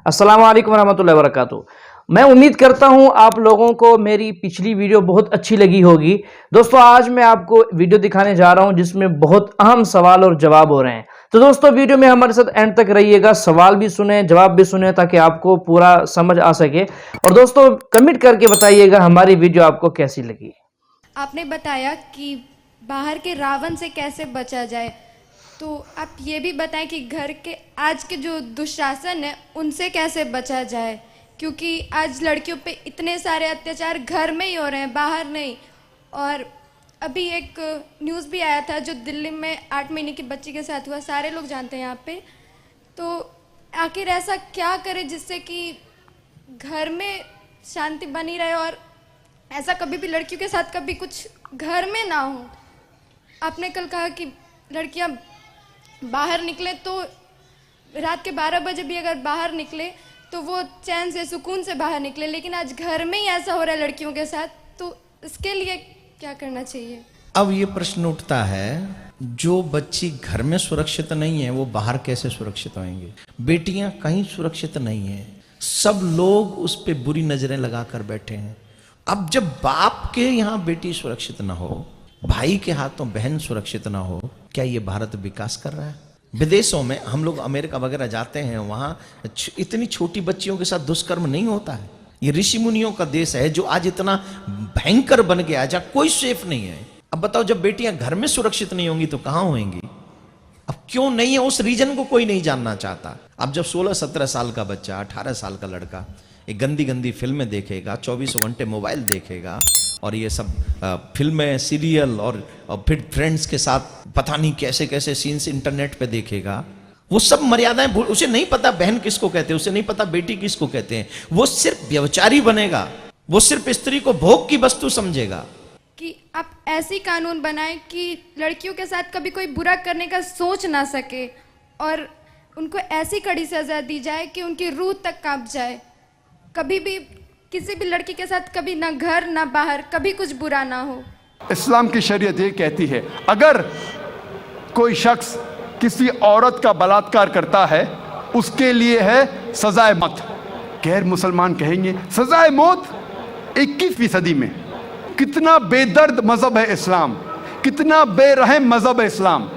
السلام علیکم ورحمۃ اللہ وبرکاتہ۔ میں امید کرتا ہوں آپ لوگوں کو میری پچھلی ویڈیو بہت اچھی لگی ہوگی۔ دوستو آج میں آپ کو ویڈیو دکھانے جا رہا ہوں جس میں بہت اہم سوال اور جواب ہو رہے ہیں۔ تو دوستو ویڈیو میں ہمارے ساتھ اینڈ تک رہیے گا، سوال بھی سنیں جواب بھی سنیں تاکہ آپ کو پورا سمجھ آ سکے۔ اور دوستو کمنٹ کر کے بتائیے گا ہماری ویڈیو آپ کو کیسی لگی۔ آپ نے بتایا کہ باہر کے راون سے کیسے بچا جائے، تو آپ یہ بھی بتائیں کہ گھر کے آج کے جو دشاسن ہیں ان سے کیسے بچا جائے، کیونکہ آج لڑکیوں پہ اتنے سارے اتیاچار گھر میں ہی ہو رہے ہیں، باہر نہیں۔ اور ابھی ایک نیوز بھی آیا تھا جو دلی میں 8 مہینے کی بچی کے ساتھ ہوا، سارے لوگ جانتے ہیں یہاں پہ۔ تو آخر ایسا کیا کرے جس سے کہ گھر میں شانتی بنی رہے اور ایسا کبھی بھی لڑکیوں کے ساتھ کبھی کچھ گھر میں نہ ہو۔ آپ نے کل کہا کہ لڑکیاں باہر نکلے تو رات کے 12 بجے بھی اگر باہر نکلے تو وہ چین سے سکون سے باہر نکلے، لیکن آج گھر میں ہی ایسا ہو رہا ہے لڑکیوں کے ساتھ، تو اس کے لیے کیا کرنا چاہیے؟ اب یہ پرشن اٹھتا ہے جو بچی گھر میں سرکشت نہیں ہے وہ باہر کیسے سرکشت ہوئیں گے؟ بیٹیاں کہیں سرکشت نہیں ہیں، سب لوگ اس پہ بری نظریں لگا کر بیٹھے ہیں۔ اب جب باپ کے یہاں بیٹی سرکشت نہ ہو، بھائی کے ہاتھوں بہن سرکشت نہ ہو، کیا یہ بھارت وکاس کر رہا ہے؟ بدیسوں میں ہم لوگ امریکہ وغیرہ جاتے ہیں، وہاں اتنی چھوٹی بچیوں کے ساتھ دشکرم نہیں ہوتا ہے۔ یہ رشی منیوں کا دیش ہے جو آج اتنا بھینکر بن گیا جہاں کوئی سیف نہیں ہے۔ اب بتاؤ جب بیٹیاں گھر میں سرکشت نہیں ہوں گی تو کہاں ہوئیں گی؟ اب کیوں نہیں ہے اس ریجن کو کوئی نہیں جاننا چاہتا۔ اب جب 16-17 سال کا بچہ، 18 سال کا لڑکا ایک گندی گندی فلمیں دیکھے گا، 24 گھنٹے موبائل دیکھے گا، اور یہ سب فلمیں، سیریل اور پھر فرینڈز کے ساتھ پتہ نہیں کیسے کیسے سینس انٹرنیٹ پہ دیکھے گا، وہ سب مریادائیں اسے نہیں پتا بہن کس کو کہتے ہیں، اسے نہیں پتا بیٹی کس کو کہتے ہیں، وہ صرف بیوچاری بنے گا، وہ صرف استری کو بھوگ کی وستو سمجھے گا۔ کہ آپ ایسی قانون بنائیں کہ لڑکیوں کے ساتھ کبھی کوئی برا کرنے کا سوچ نہ سکے، اور ان کو ایسی کڑی سزا دی جائے کہ ان کی روح تک کانپ جائے، کبھی بھی کسی بھی لڑکی کے ساتھ کبھی نہ گھر نہ باہر کبھی کچھ برا نہ ہو۔ اسلام کی شریعت یہ کہتی ہے اگر کوئی شخص کسی عورت کا بلاత్కాر کرتا ہے اس کے لیے ہے سزائے موت۔ غیر مسلمان کہیں گے سزائے موت 21ویں صدی میں؟ کتنا بے درد مذہب ہے اسلام، کتنا بے رحم مذہب ہے اسلام۔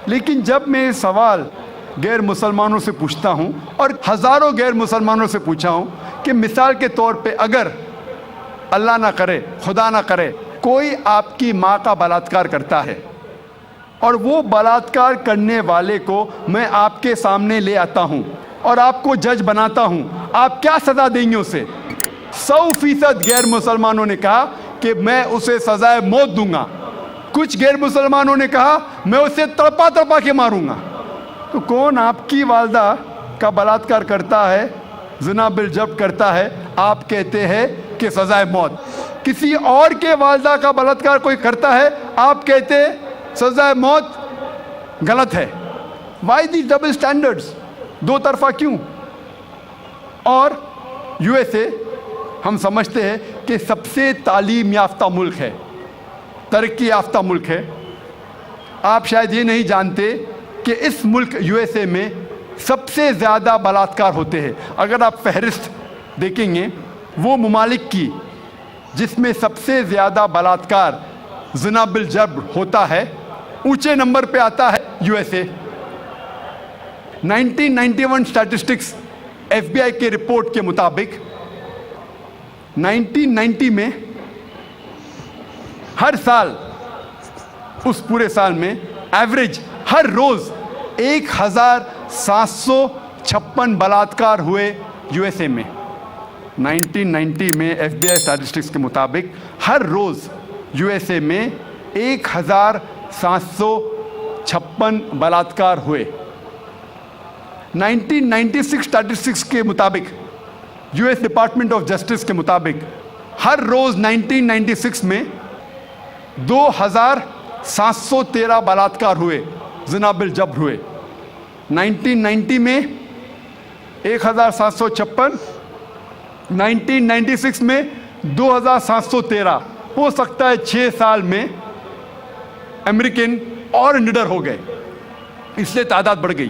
لیکن جب میں سوال غیر مسلمانوں سے پوچھتا ہوں، اور ہزاروں غیر مسلمانوں سے پوچھا ہوں کہ مثال کے طور پہ اگر اللہ نہ کرے، خدا نہ کرے، کوئی آپ کی ماں کا بلاత్కాر کرتا ہے اور وہ بلاత్కాر کرنے والے کو میں آپ کے سامنے لے آتا ہوں اور آپ کو جج بناتا ہوں، آپ کیا سزا دیں گے اسے؟ 100% غیر مسلمانوں نے کہا کہ میں اسے سزائے موت دوں گا۔ کچھ غیر مسلمانوں نے کہا میں اسے تڑپا تڑپا کے ماروں گا۔ تو کون آپ کی والدہ کا بلاత్కాر کرتا ہے، زنا بالجبر کرتا ہے، آپ کہتے ہیں کہ سزائے موت؟ کسی اور کے والدہ کا بلاత్కాر کوئی کرتا ہے، آپ کہتے ہیں سزائے موت غلط ہے۔ وائی دی ڈبل سٹینڈرڈز؟ دو طرفہ کیوں؟ اور یو ایس اے ہم سمجھتے ہیں کہ سب سے تعلیم یافتہ ملک ہے، ترقی یافتہ ملک ہے۔ آپ شاید یہ نہیں جانتے کہ اس ملک یو ایس اے میں سب سے زیادہ بلاత్కాر ہوتے ہیں۔ اگر آپ فہرست دیکھیں گے وہ ممالک کی جس میں سب سے زیادہ بلاత్కాر، زنا بالجبر ہوتا ہے، اونچے نمبر پہ آتا ہے U S A. 1991 statistics F B I کے رپورٹ کے مطابق 1990 میں ہر سال، اس پورے سال میں ایوریج ہر روز 1756 بلاత్కాر ہوئے یو ایس اے میں۔ 1990 میں ایف بی آئی اسٹیٹسٹکس کے مطابق ہر روز یو ایس اے میں 1756 بلاత్కాر ہوئے۔ 1996 اسٹیٹسٹکس کے مطابق، U S department of justice کے مطابق، ہر روز 1996 میں 2713 بلاత్కాر ہوئے، زنا بالجبر ہوئے۔ 1990 میں 1756، 1996 میں 2713۔ ہو سکتا ہے 6 سال میں امریکن اور نڈر ہو گئے، اس لیے تعداد بڑھ گئی۔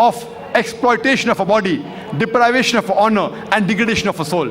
of exploitation of a body, deprivation of honor and degradation of a soul।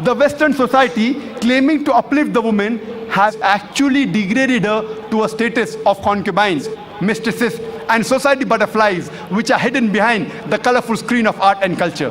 The Western society claiming to uplift the woman has actually degraded her to a status of concubines, mistresses and society butterflies which are hidden behind the colorful screen of art and culture।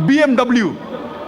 BMW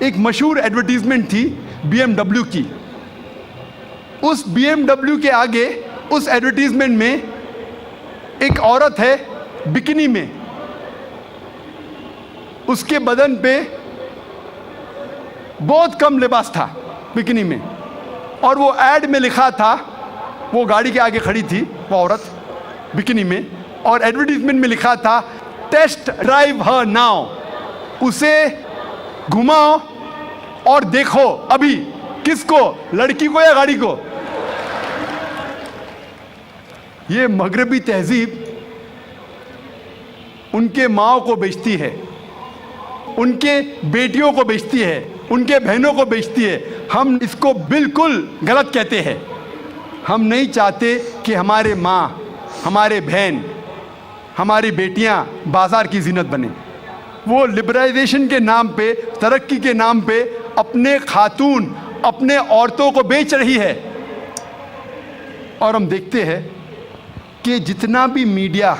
ایک مشہور advertisement تھی BMW کی. اس BMW کے آگے اس advertisement میں ایک عورت ہے بکنی میں, اس کے بدن پہ بہت کم لباس تھا بکنی میں, اور وہ ایڈ میں لکھا تھا, وہ گاڑی کے آگے کھڑی تھی وہ عورت بکنی میں, اور ایڈورٹیزمنٹ میں لکھا تھا ٹیسٹ ڈرائیو ہر ناؤ, اسے گھماؤ اور دیکھو ابھی, کس کو, لڑکی کو یا گاڑی کو. یہ مغربی تہذیب ان کے ماؤں کو بیچتی ہے, ان کے بیٹیوں کو بیچتی ہے, ان کے بہنوں کو بیچتی ہے. ہم اس کو بالکل غلط کہتے ہیں. ہم نہیں چاہتے کہ ہمارے ماں, ہمارے بہن, ہماری بیٹیاں بازار کی زینت بنیں. وہ لبرلائزیشن کے نام پہ, ترقی کے نام پہ اپنے خاتون, اپنے عورتوں کو بیچ رہی ہے. اور ہم دیکھتے ہیں کہ جتنا بھی میڈیا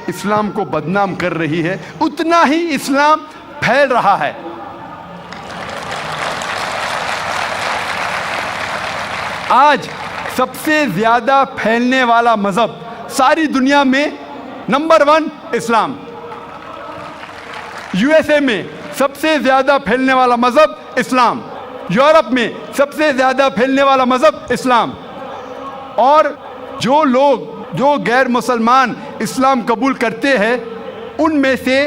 اسلام کو بدنام کر رہی ہے, اتنا ہی اسلام پھیل رہا ہے. آج سب سے زیادہ پھیلنے والا مذہب ساری دنیا میں نمبر 1 اسلام. USA میں سب سے زیادہ پھیلنے والا مذہب اسلام, یورپ میں سب سے زیادہ پھیلنے والا مذہب اسلام. اور جو لوگ, جو غیر مسلمان اسلام قبول کرتے ہیں, ان میں سے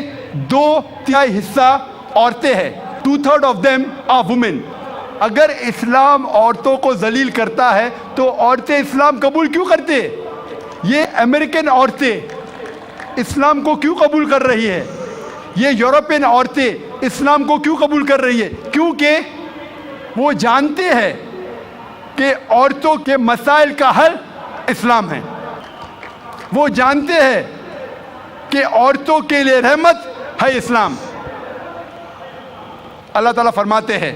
2/3 حصہ عورتیں ہیں. 2/3 of them are women. اگر اسلام عورتوں کو ذلیل کرتا ہے تو عورتیں اسلام قبول کیوں کرتے؟ یہ امریکن عورتیں اسلام کو کیوں قبول کر رہی ہے؟ یہ یورپین عورتیں اسلام کو کیوں قبول کر رہی ہے؟ کیونکہ وہ جانتے ہیں کہ عورتوں کے مسائل کا حل اسلام ہے. وہ جانتے ہیں کہ عورتوں کے لیے رحمت ہے اسلام. اللہ تعالیٰ فرماتے ہیں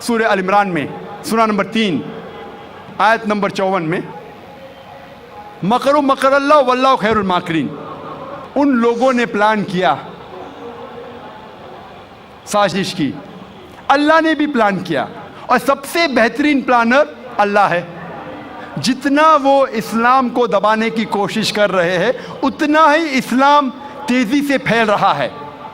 سورہ ال عمران میں, سورہ نمبر 3 آیت نمبر 54 میں, مکر مکر اللہ واللہ خیر الماکرین. ان لوگوں نے پلان کیا, سازش کی, اللہ نے بھی پلان کیا, اور سب سے بہترین پلانر اللہ ہے. جتنا وہ اسلام کو دبانے کی کوشش کر رہے ہیں, اتنا ہی اسلام تیزی سے پھیل رہا ہے.